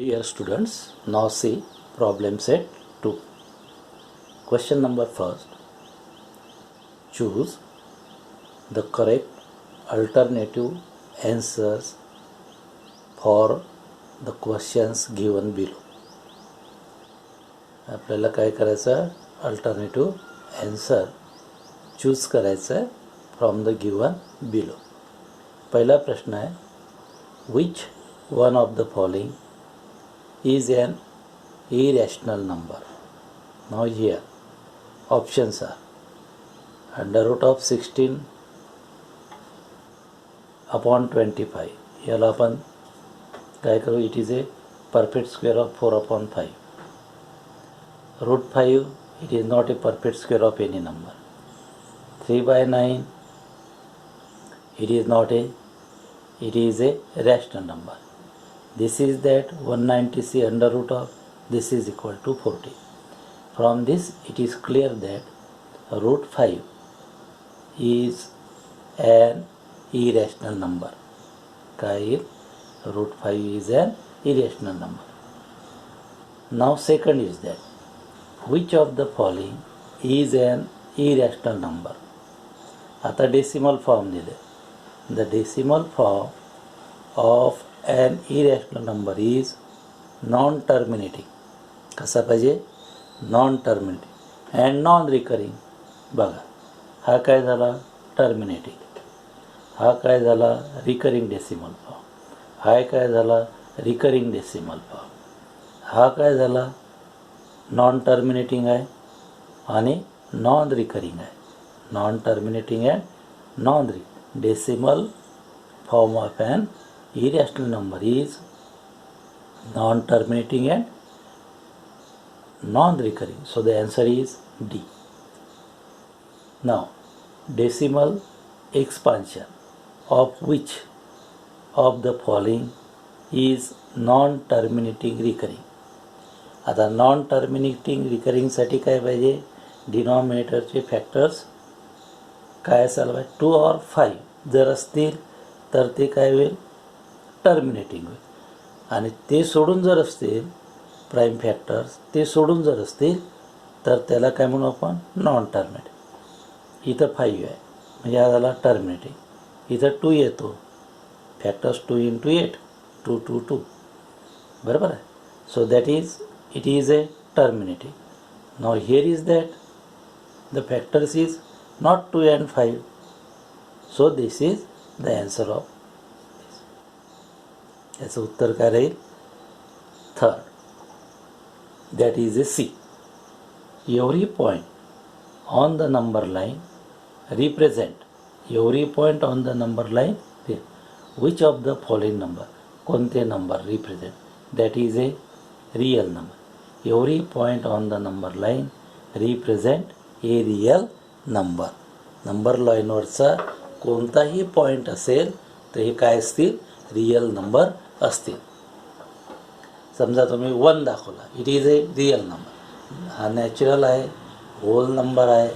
Dear students, now see problem set 2. Question number first. Choose the correct alternative answers for the questions given below. आपल्याला काय करायचं alternative answer choose करायचं आहे from the given below. पहिला प्रश्न आहे, which one of the following is an irrational number. Now here options are under root of 16 upon 25. याला आपण काय करू, it is A perfect square of 4 upon 5. root 5, it is not a perfect square of any number. 3/9, it is a rational number. This is that 190c under root of this is equal to 40. From this it is clear that root 5 is an irrational number. Root 5 is an irrational number. Now second is that which of the following is an irrational number. आता decimal form दिले. The decimal form of an irrational number is non-terminating. कसा पाहिजे, non-terminating and non-recurring. बघा, हा काय झाला terminating, हा काय झाला रिकरिंग डेसिमल फॉर्म, हा काय झाला रिकरिंग डेसिमल फॉर्म, हा काय झाला नॉन टर्मिनेटिंग आहे आणि नॉन रिकरिंग आहे. Non terminating and non decimal form of an irrational number is non-terminating and non-recurring. So the answer is D. Now decimal expansion of which of the following is non-terminating recurring. आता non terminating रिकरिंगसाठी काय पाहिजे, डिनॉमिनेटरचे factors काय असायला पाहिजे 2 or 5. जर असतील तर ते काय होईल टर्मिनेटिंग होईल, आणि ते सोडून जर असतील प्राईम फॅक्टर्स ते सोडून जर असतील तर त्याला काय म्हणू आपण नॉन टर्मिनेटिंग. इथं 5 आहे म्हणजे हा झाला टर्मिनेटिंग, इथं 2 येतो फॅक्टर्स 2 × 8 2 2 2 बरोबर आहे. So that is it is a terminating. Now here is that the factors is not 2 and 5. So this is the answer of this. याचं उत्तर काय राहील third, that is a C. Every point on the number line represent every point on the number line which of the following number. कोणते number represent, that is a real number. Every point on the number line represent a real number. Number लाईनवरचा कोणताही point असेल तर हे काय असतील real number असतील. समजा तुम्ही 1 दाखवला, it is a real number. हा नॅचरल आहे, होल नंबर आहे,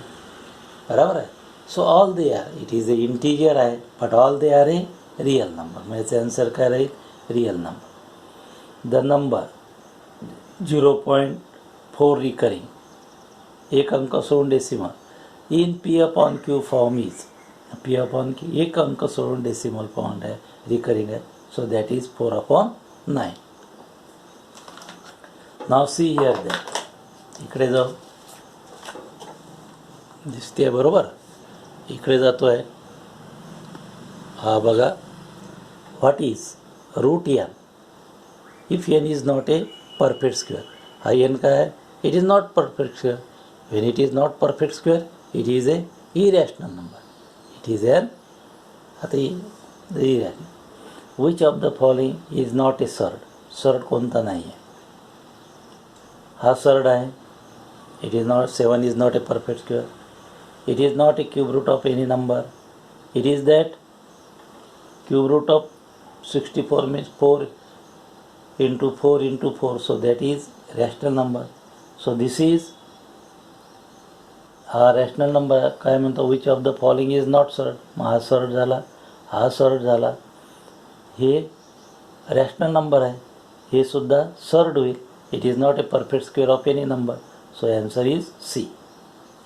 बरोबर आहे. So all they are, it is a integer आहे but all they are a real number. मग याचं आन्सर काय राहील real number. The number 0.4 recurring, एक अंक सोडून decimal in P/Q form is P/Q एक अंक सोडून डेसिमल फॉर्म आहे रिकरिंग आहे. So that is 4/9. Now see here that, इकडे जाऊ दिसते बरोबर, इकडे जातो आहे हा बघा. What is root n if n is not a perfect square. हा n काय आहे, it is not perfect square. When it is not perfect square it is a irrational number. It is an आता irrational. Which of the following is not a surd. Surd कोणता नाही आहे, हा surd आहे. It is not 7 is not a perfect square. It is not a cube root of any number. It is that cube root of 64 means 4 × 4 × 4. So that is rational number. So this is हा rational number काय म्हणतो, which of the following is not surd. मग हा surd झाला, हा surd झाला. हे rational number आहे, हे सुद्धा सर्ड होईल. It is not a perfect square of any number. So answer is C.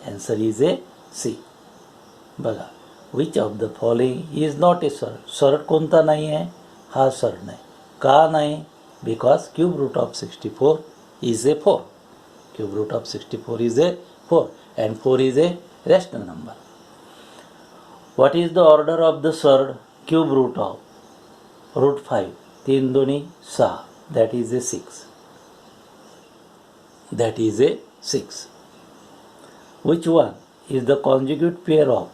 Answer is a C. बघा, which of the following is not a surd. Surd कोणता नाही आहे? हा सर्ड नाही. का नाही? Because cube root of 64 is a 4. Cube root of 64 is a 4 and 4 is a rational number. What is the order of the surd cube root of root 5? 3 दूनी 6. That is a 6. That is a 6. Which one is the conjugate pair of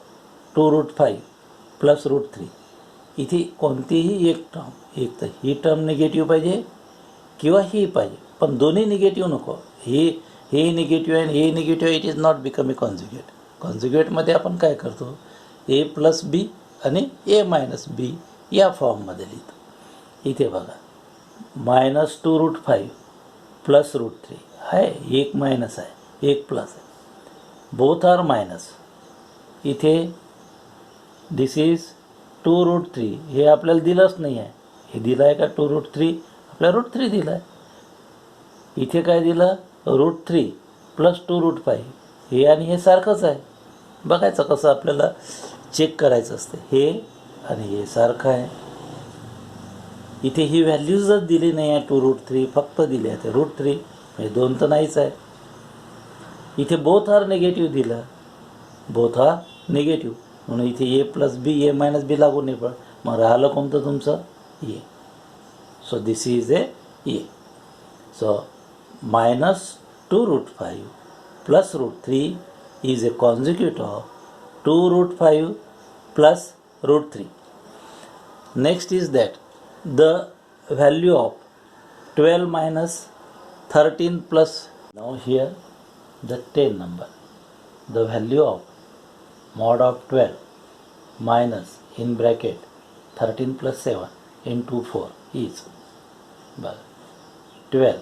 2 root 5 plus root 3? इथे कोणतीही एक term, एक तर ही term negative पाहिजे किंवा ही पाहिजे, पण दोन्ही निगेटिव्ह नको. हे निगेटिव्ह आहे, हे निगेटिव्ह आहे. It is not become a conjugate. कॉन्जुगेटमध्ये आपण काय करतो? ए प्लस बी आणि ए मायनस बी या फॉर्ममध्ये लिहितो. इथे बघा, -2 रूट 5 प्लस रूट 3 आहे. एक मायनस आहे, एक प्लस आहे. Both are minus. इथे दिस इज 2 रूट 3. हे आपल्याला दिलंच नाही आहे. हे दिलं आहे का? 2 रूट 3. आपल्याला रूट 3 दिलं आहे. इथे काय दिलं? Root 3 plus 2 root 5. हे आणि हे सारखंच आहे. बघायचं कसं आपल्याला चेक करायचं असते. हे आणि हे सारखं आहे. इथे ही व्हॅल्यूजच दिली नाही आहे. 2 रूट 3 फक्त दिले आहे. ते रूट 3 म्हणजे 2 तर नाहीच आहे. इथे बोथ आर निगेटिव्ह दिलं. बोथ आर निगेटिव्ह म्हणून इथे ए प्लस बी, ए मायनस बी लागू नाही पड. मग राहिलं कोणतं तुमचं? A. So this is a A. So -2 root 5 plus root 3 is a conjugate of 2 root 5 plus root 3. Next is that the value of 12 minus 13 plus, now here the 10 number. The value of mod of 12 minus in bracket 13 plus 7 into 4 is 12.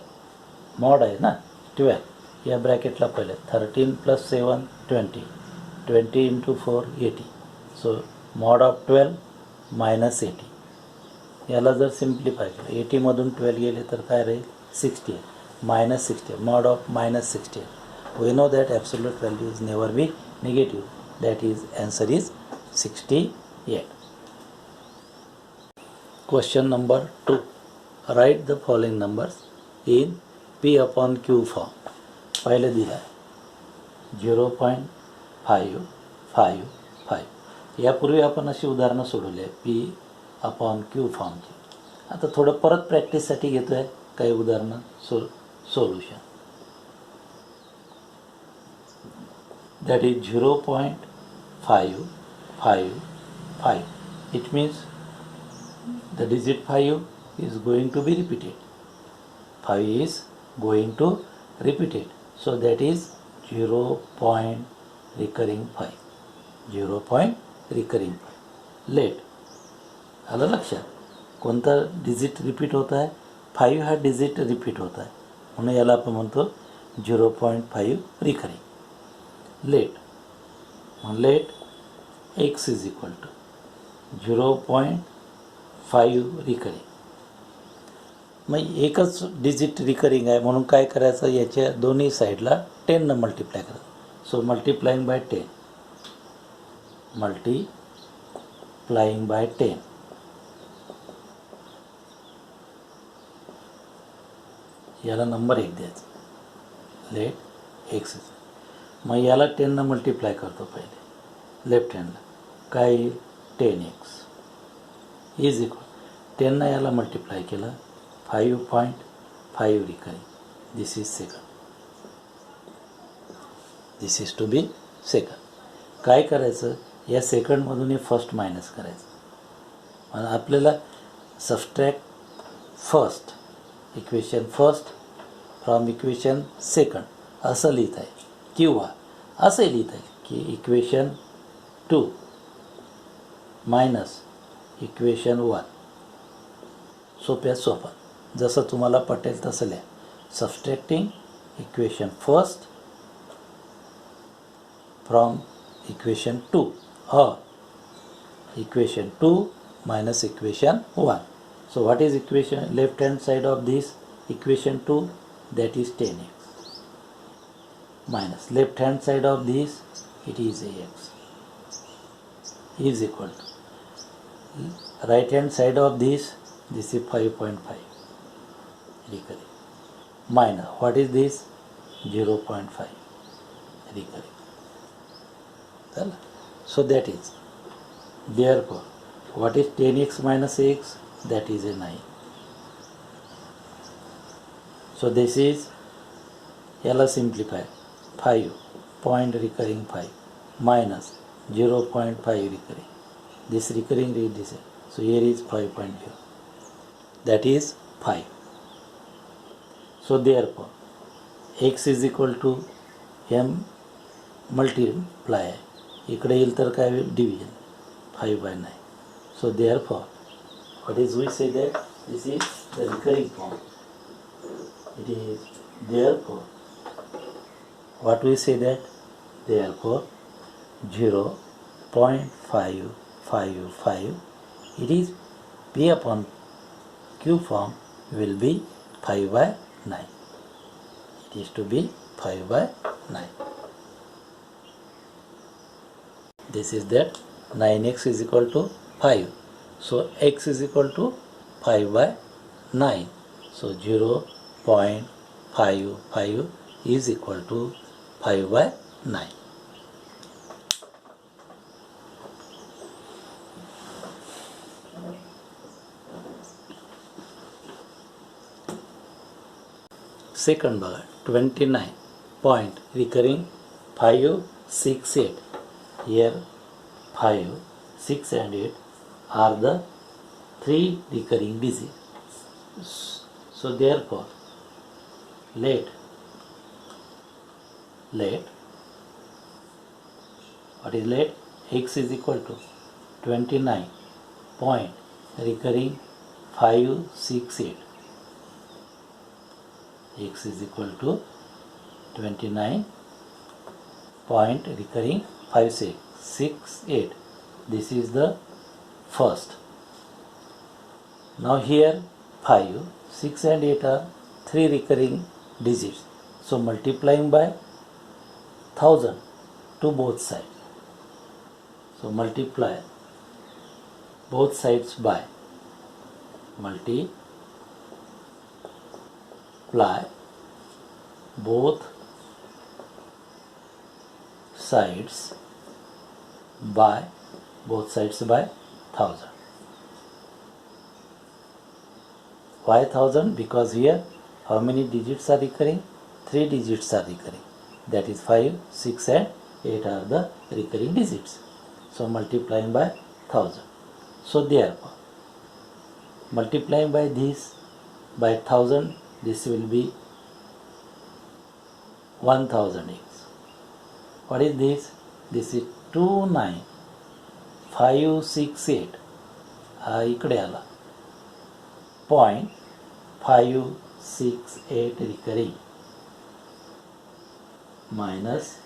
Mod आहे ना 12. या ब्रॅकेटला पहिले 13 plus 7 20 into 4 80. So mod of 12 minus 80. याला जर simplify केलं 80मधून 12 गेले तर काय राहील? 68 minus 68. Mod of minus 68. We know that absolute value is never be negative. That is answer is 68. Question number 2. Write the following numbers in P upon Q form. पहिले दिला आहे 0.555. यापूर्वी आपण अशी उदाहरणं सोडवली आहे P अपॉन Q फॉर्मची. आता थोडं परत प्रॅक्टिससाठी घेतो आहे काही उदाहरणं solution. That is 0.555. It means the digit 5 is going to be repeated. 5 is going to repeat it. So that is 0. recurring 5. 0. recurring 5. Late आलं लक्षात? कोणता डिजिट रिपीट होत आहे? 5 हा डिजिट रिपीट होत आहे म्हणून याला आपण म्हणतो 0.5 recurring. Let x is equal to 0.5 recurring. मग एकच डिजिट रिकरिंग आहे म्हणून काय करायचं? याच्या दोन्ही साईडला 10 न मल्टिप्लाय करायचं. So multiplying by 10. Multiplying by 10. याला नंबर 1 द्यायचा. Let x. मग याला 10 न मल्टिप्लाय करतो पहिले लेफ्ट हँडला. काय येईल? 10x इज इक्वल 10 न याला मल्टिप्लाय केलं 5.5 recurring. This is second. This is to be second. काय करायचं? या सेकंडमधून हे फर्स्ट मायनस करायचं. आणि आपल्याला subtract first equation first from equation second असं लिहित आहे किंवा असं लिहित आहे की इक्वेशन 2 मायनस इक्वेशन 1. सोप्यात सोपा जसं तुम्हाला पटेल तसं लिहा. Subtracting equation first from equation 2 or equation 2 minus equation 1. So what is equation left hand side of this? equation 2, that is 10x, minus left hand side of this, it is ax, is equal to right hand side of this is 5.5 recurring, minus what is this, 0.5 recurring. So that is, therefore what is 10x minus x, that is a 9. So this is, yellow simplify, 5 point recurring 5 minus 0.5 recurring, this recurring read this, so here is 5.0, that is 5. So therefore x is equal to m multiply, इकडे येईल तर काय होईल, division, 5/9. So therefore what is, we say that this is the recurring form. It is, therefore what we say that, therefore 0.555, it is P upon Q form will be 5/9. It is to be 5/9. This is that 9x is equal to 5. So x is equal to 5/9. So 0.55 is equal to 5/9. Second बघा 29 point recurring 5, 6, 8. Here 5, 6 and 8 are the 3 recurring digits. So therefore let what is let, x is equal to 29 point recurring 5, 6, 8. X is equal to 29 point recurring 5, 6, 8. This is the first. Now here 5, 6 and 8 are 3 recurring digits. So multiplying by 1000 to both sides. So multiply both sides by, multiply both sides by 1000. Why 1000? Because here how many digits are recurring? 3 digits are recurring. That is 5, 6 and 8 are the recurring digits. So multiplying by 1000. So therefore multiplying by this by 1000, this will be 1000x. What is this? This is 29568. इकडे आला 0.568 recurring minus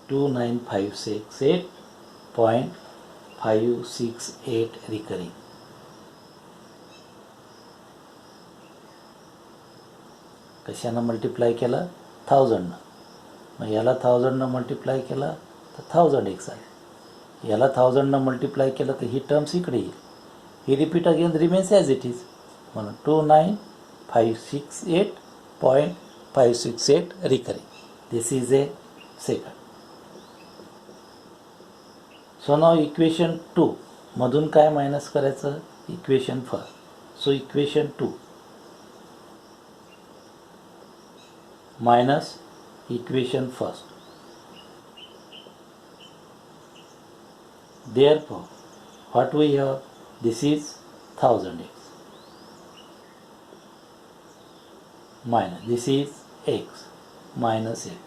29568.568 recurring. कशानं multiply केला? 1000. मग याला 1000 multiply केला तर 1000x आले. याला 1000 multiply केलं तर ही टर्म्स इकडे येईल. ही repeat again remains as it is. म्हणून 29568.568 recurring. This is a second. So now equation 2 मधून काय मायनस करायचं? Equation first. So equation 2 minus equation first. Therefore what we have, this is 1000x minus this is x minus x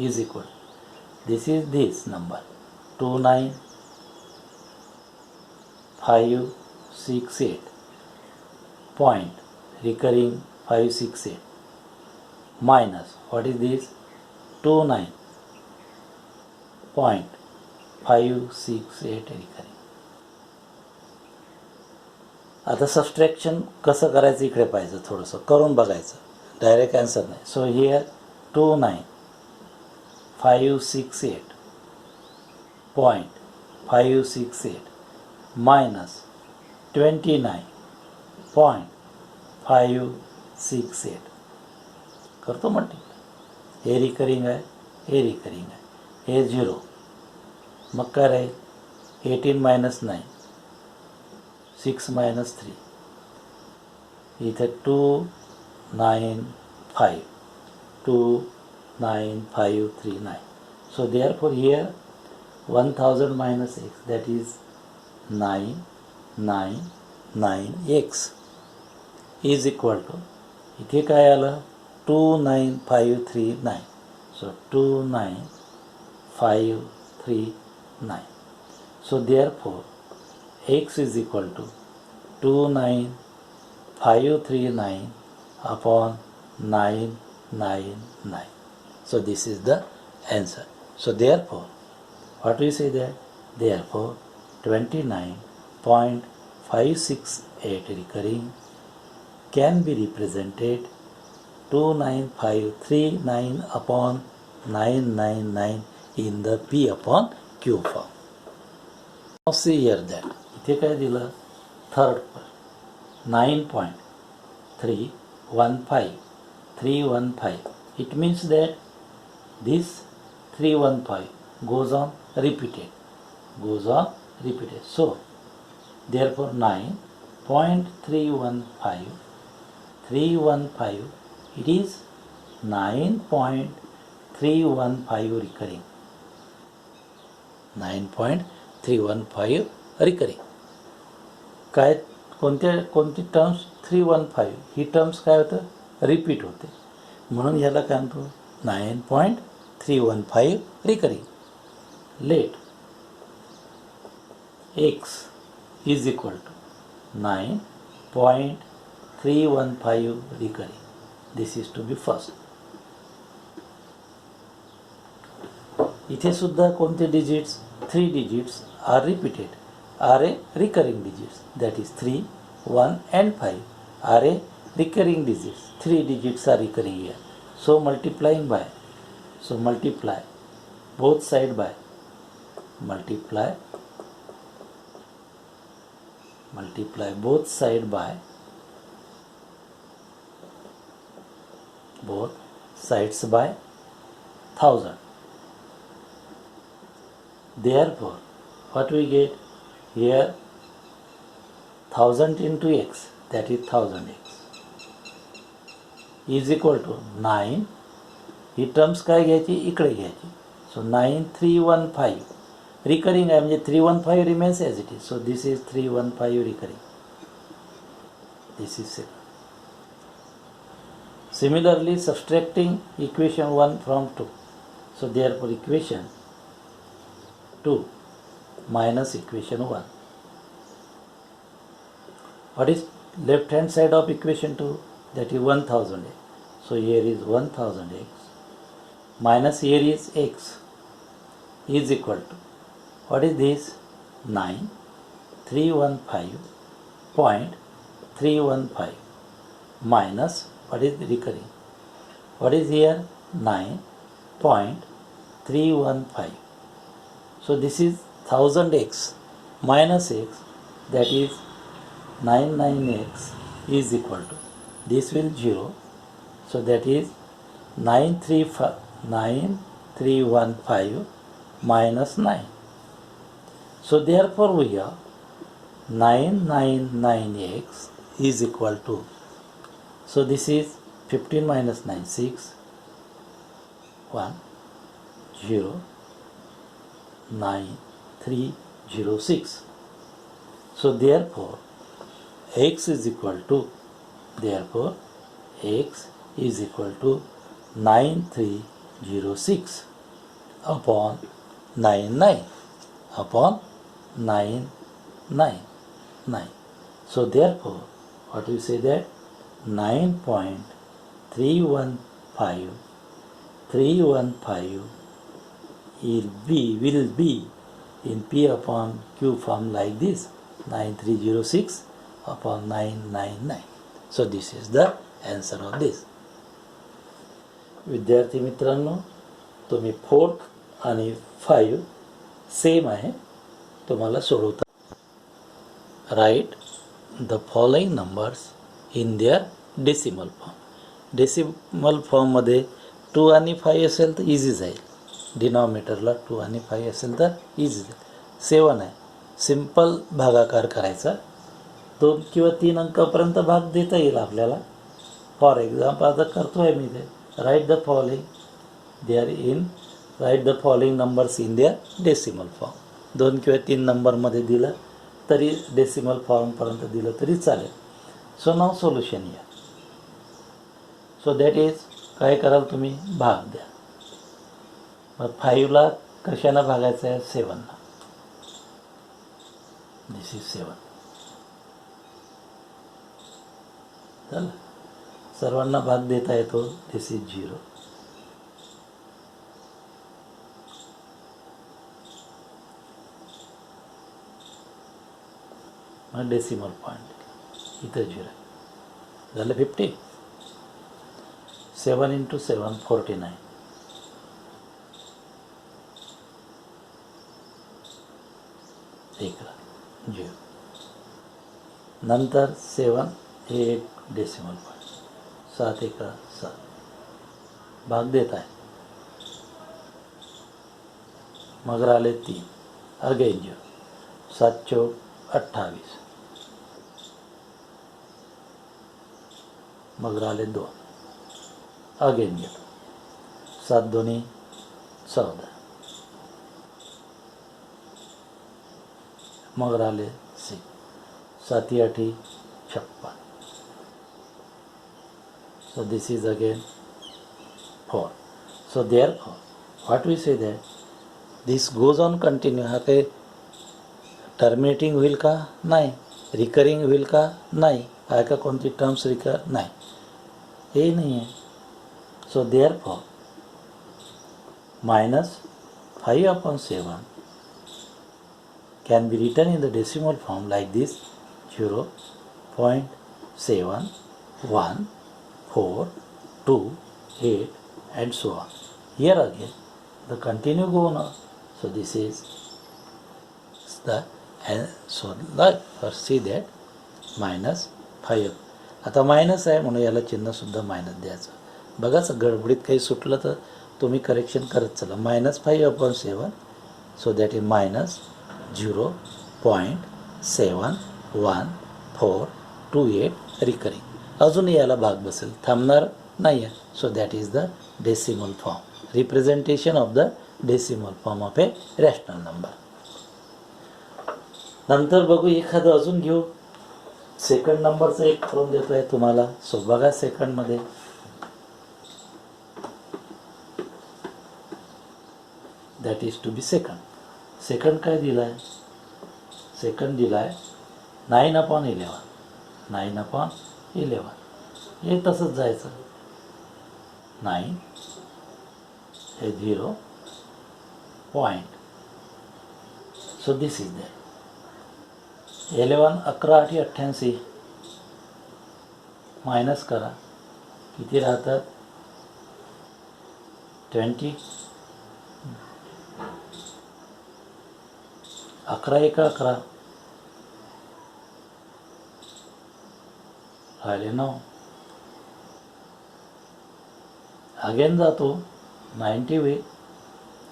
is equal, this is this number 29568 point recurring 568 minus what is this 29.568 recurring. आता subtraction कसं करायचं इकडे पाहिजे, थोडंसं करून बघायचं, direct answer नाही. So here 29,568.568 minus 29.568 करतो मल्टिप्लाय. हे रिकरिंग आहे, हे रिकरिंग आहे, हे 0. मग काय राहील? 18 minus 9, 6 minus 3, इथे 29539. So therefore here 1000 minus x, that is 999x is equal to, इथे काय आलं? 29539. So 29539. So therefore x is equal to 29539 upon 999. So this is the answer. So therefore, what we say there? Therefore 29.568 recurring can be represented 29539 upon 999 in the P upon Q form. Now see here that इथे काय दिलं? Third per 9.315. It means that this 315 goes on repeated. So therefore 9.315, it is 9.315 recurring. 9.315 recurring. काय कोणती terms? 315. ही terms काय होतं? Repeat होते, म्हणून ह्याला काय म्हणतो? 9.315 recurring. Let x is equal to 9.315 recurring. This is to be first. इथे सुद्धा कोणते digits? 3 digits are repeated, are a recurring digits, that is 3, 1 and 5 are a recurring digits. 3 digits are recurring here. So multiply both side by multiply both sides by 1000. Therefore what we get here? 1000 into x, that is 1000x is equal to 9. He terms काय घ्यायची? इकडे घ्यायची. So 9315 recurring आहे, म्हणजे 315 remains as it is. So this is 315 recurring. This is second. Similarly, subtracting equation 1 from 2. So therefore equation 2 minus equation 1. What is left hand side of equation 2? That is 1000x. So here is 1000x minus here is x is equal to, what is this? 9315.315 minus, what is recurring? What is here? 9.315. So this is 1000x minus x, that is 99x is equal to, this will 0. So that is 9315 minus 9. So therefore we have 999x is equal to, so this is 15 minus 9, 6, 1, 0, 9, 3, 0, 6. So therefore x is equal to, 9306 upon 999. So therefore what we say that 9.315 will be in P upon Q form like this. 9306 upon 999. So this is the answer of this. विद्यार्थी मित्रांनो, तुम्ही 4th आणि 5 same आहे, तुम्हाला सोडवता. Right the following numbers in their decimal form. Decimal फॉर्ममध्ये 2 आणि 5 असेल तर इझी जाईल. डिनॉमिनेटरला 2 आणि 5 असेल तर इझी जाईल. 7 आहे, सिंपल भागाकार करायचा. 2 किंवा 3 अंकापर्यंत भाग देता येईल आपल्याला. फॉर एक्झाम्पल आता करतो आहे मी ते. Right the following right the following numbers in their decimal form. 2 किंवा 3 नंबरमध्ये दिलं तरी डेसिमल फॉर्मपर्यंत दिलं तरी चालेल. सो नाव सोल्युशन या. सो दॅट इज, काय कराल तुम्ही, भाग द्या. मग 5ला कशानं भागायचं आहे, 7ला. दिस इज 7. चला, सर्वांना भाग देता येतो. दिस इज 0. मग डेसिमल पॉईंट इथं 0 झालं. 50. 7 × 7 49. एक 0. नंतर 7 हे एक डेसिमल पॉईंट. 7 1 7. भाग देत आहे. मग राहिले 3. अगेन 0. 7 4 28. मग राहिले 2. अगेन 0. 7 2 14. मग राहिले 6. 7 8 56. So this is again 4. So therefore what we say that this goes on continue. हा काही टर्मिनेटिंग होईल का, नाही. रिकरिंग होईल का, नाही. आहे का कोणती टर्म्स नाही, हे नाही आहे. So therefore -5/7 can be written in the decimal form like this: 0.7142 and so on. Here again the continue go on. So this is the, and so like first see that -5. आता minus आहे म्हणून याला चिन्हसुद्धा minus द्यायचं. बघा, गडबडीत काही सुटलं तर तुम्ही करेक्शन करत चला. -5/7. So that is -0.7142 recurring. अजून याला भाग बसेल, थांबणार नाही आहे. So that is the decimal form, representation of the decimal form of A rational number. नंतर बघू, एखादं अजून घेऊ. सेकंड नंबरचं एक करून देतो आहे तुम्हाला. सो बघा, सेकंडमध्ये that is to be second. Second काय दिलं आहे, सेकंड दिला आहे 9/11. 9/11 हे तसंच जायचं. 9 हे 0 point. So this is that. 11 11 8 88. Minus करा, किती राहतात, 20. 11 1 11. राहिले 9. अगेन जातो 90 वे.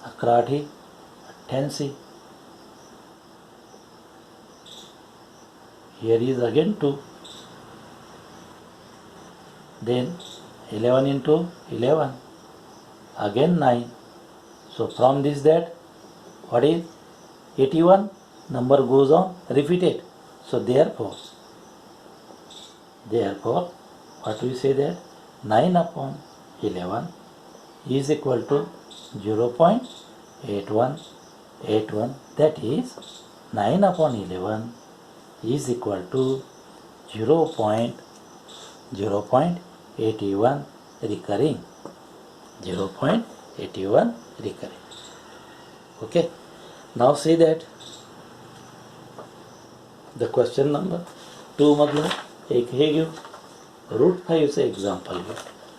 11 8 88. Here is again 2. Then 11 × 11. Again 9. So from this that what is 81? Number goes on repeated. So therefore what we say that 9/11 is equal to 0.8181. That is 9/11 is equal to 0.81 recurring. 0.81 recurring. Okay. Now see that the question number 2 मधलं एक हे घेऊ, √5चं example घेऊ,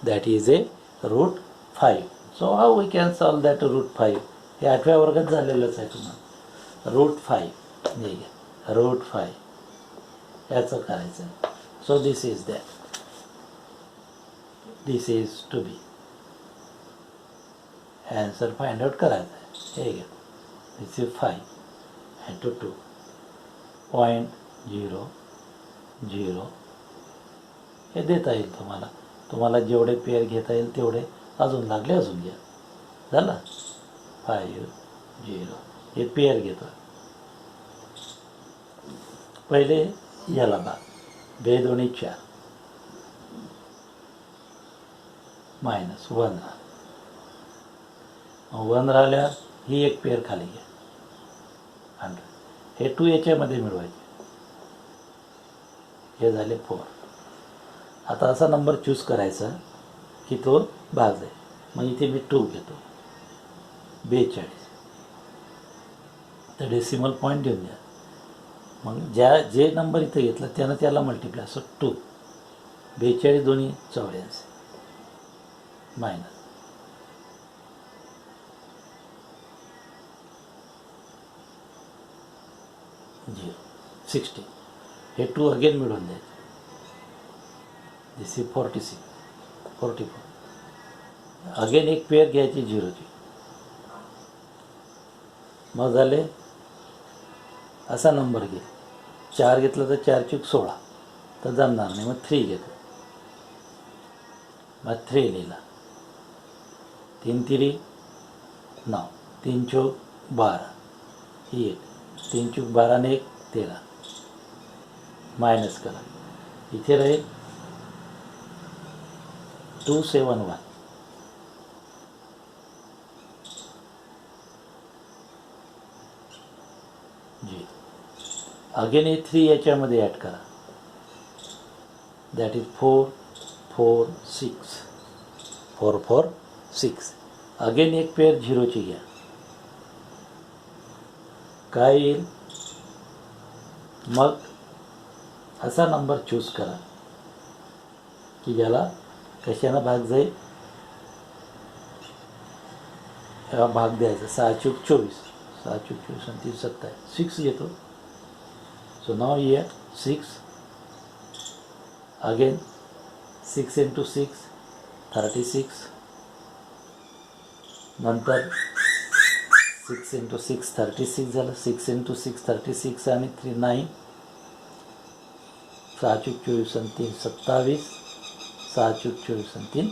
that is a √5. So how we can solve that √5? हे 8व्या वर्गात झालेलंच आहे तुम्हाला. √5 हे घ्या, √5 याचं करायचं आहे. So this is that, this is to be answer find out करायचं आहे. हे घ्या, दिस इज 5 into 2 0.00 हे देता येईल तुम्हाला. तुम्हाला जेवढे पेअर घेता येईल तेवढे, अजून लागले अजून घ्या. झालं 5 0 हे पेअर घेतो. पहिले याला बघा, 2 दोन्ही 4 मायनस 1 राहिलं. 1 राहिल्यावर ही एक पेअर खाली घ्या 100. हे 2 याच्यामध्ये मिळवायचे, हे झाले 4. आता असा नंबर चूज करायचा की तो भाग आहे. मग इथे मी 2 घेतो, 42. तर डेसिमल पॉईंट देऊन द्या. मग जे नंबर इथे घेतला त्यानं त्याला मल्टिप्लाय. सो 2 42 दोन्ही 84 मायनस 60. हे 2 अगेन मिळवून द्यायचे. दिस इज 44. अगेन एक पेअर घ्यायची 0ची. मग झाले असा नंबर घे. 4 घेतला तर 4 चूक 16 तर जमणार नाही. मग 3 घेतो, मग 3 लिहिला. 3 3 9, 3 चौक 12 ही एक, 3 चूक 12 ने 1 13 मायनस करा. इथे राहील 271 जी. अगेन हे 3 याच्यामध्ये ॲड करा, दॅट इज 4 4 6 4 4 6. अगेन एक पेअर 0ची घ्या. काय येईल? मग असा नंबर चूज करा की ज्याला कशानं भाग जाईल, भाग द्यायचा. 6 चूक 24, 6 चूक 24 आणि 3 27, 6 घेतो. So now here 6 again 6 into 6 36. नंतर 6 into 6 36 झालं. 6 into 6 36 आणि 3 9. 6 चूक 24 आणि 3 27. 6 चूक 24 आणि 3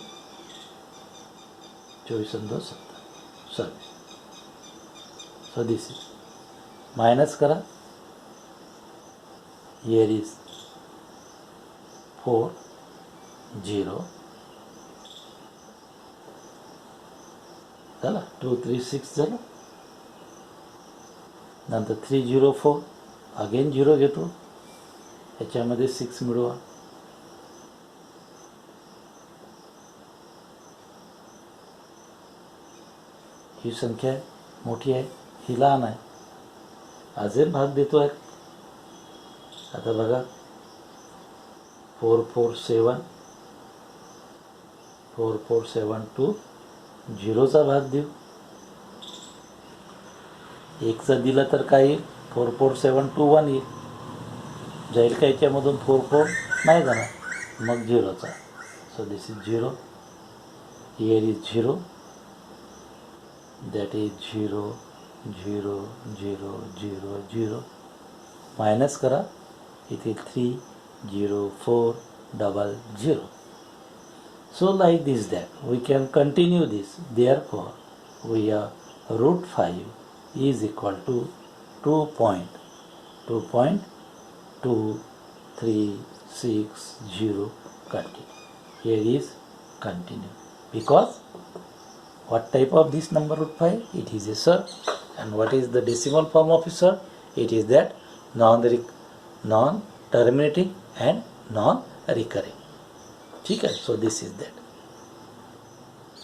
24 आणि 2 27. सो दिस इज मायनस करा. हियर इज 4 0 झालं. 2 3 6 झालं. नंतर 3 0 4 अगेन 0 घेतो. ह्याच्यामध्ये 6 मिळवा. ही संख्या मोठी आहे, ही लहान आहे. अजून भाग देतो आहे. आता बघा 4 4 7 4 4 7 2 0चा भाग देऊ. 1चा दिला तर काय येईल? 4 4 7 2 1 येईल. जाईल का याच्यामधून 4 4 नाही जाणार. मग 0चा. So this is 0. Here is 0. That is 0 0 0 0 0. Minus करा. इथे 3 0 4 0 0. So like this that we can continue this. Therefore, we have √5 is equal to 2.2360 continue. Here is continue. Because what type of this number √5? It is a surd. And what is the decimal form of a surd? It is that non-terminating and non-recurring. ठीक है. So this is that.